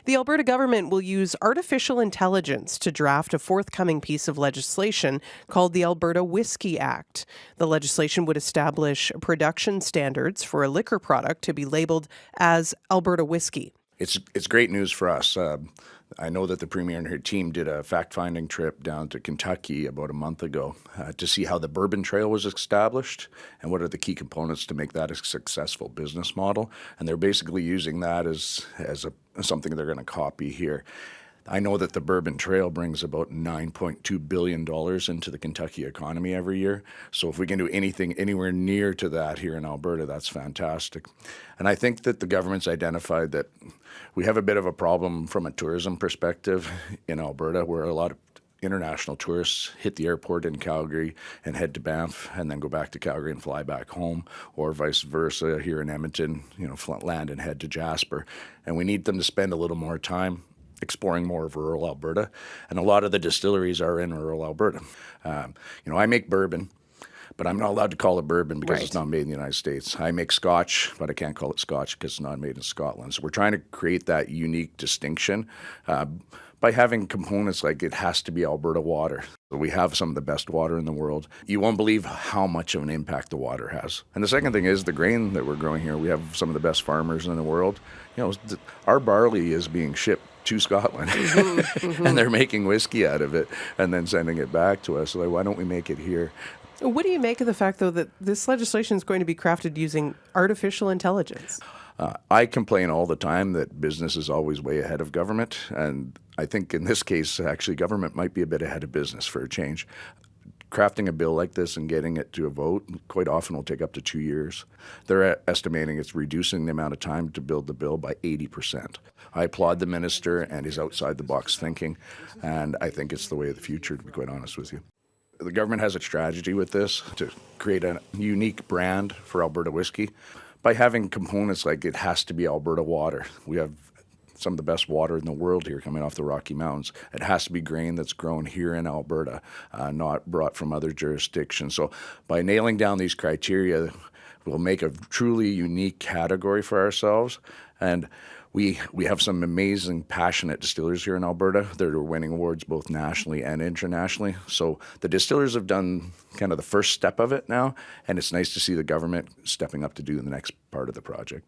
The Alberta government will use artificial intelligence to draft a forthcoming piece of legislation called the Alberta Whisky Act. The legislation would establish production standards for a liquor product to be labeled as Alberta whiskey. It's great news for us. I know that the Premier and her team did a fact-finding trip down to Kentucky about a month ago to see how the Bourbon Trail was established and what are the key components to make that a successful business model. And they're basically using that as something they're going to copy here. I know that the Bourbon Trail brings about $9.2 billion into the Kentucky economy every year. So if we can do anything anywhere near to that here in Alberta, that's fantastic. And I think that the government's identified that we have a bit of a problem from a tourism perspective in Alberta, where a lot of international tourists hit the airport in Calgary and head to Banff and then go back to Calgary and fly back home, or vice versa here in Edmonton, land and head to Jasper. And we need them to spend a little more time exploring more of rural Alberta, and a lot of the distilleries are in rural Alberta. I make bourbon, but I'm not allowed to call it bourbon because It's not made in the United States. I make scotch, but I can't call it scotch because it's not made in Scotland. So we're trying to create that unique distinction by having components like it has to be Alberta water. We have some of the best water in the world. You won't believe how much of an impact the water has. And the second thing is the grain that we're growing here. We have some of the best farmers in the world. Our barley is being shipped to Scotland, and they're making whiskey out of it and then sending it back to us. So why don't we make it here? What do you make of the fact, though, that this legislation is going to be crafted using artificial intelligence? I complain all the time that business is always way ahead of government, and I think in this case, actually, government might be a bit ahead of business for a change. Crafting a bill like this and getting it to a vote quite often will take up to 2 years. They're estimating it's reducing the amount of time to build the bill by 80%. I applaud the minister and his outside-the-box thinking, and I think it's the way of the future, to be quite honest with you. The government has a strategy with this to create a unique brand for Alberta whiskey by having components like it has to be Alberta water. We have some of the best water in the world here coming off the Rocky Mountains. It has to be grain that's grown here in Alberta, not brought from other jurisdictions. So by nailing down these criteria, we'll make a truly unique category for ourselves. And we have some amazing, passionate distillers here in Alberta that are winning awards both nationally and internationally. So the distillers have done kind of the first step of it now, and it's nice to see the government stepping up to do the next part of the project.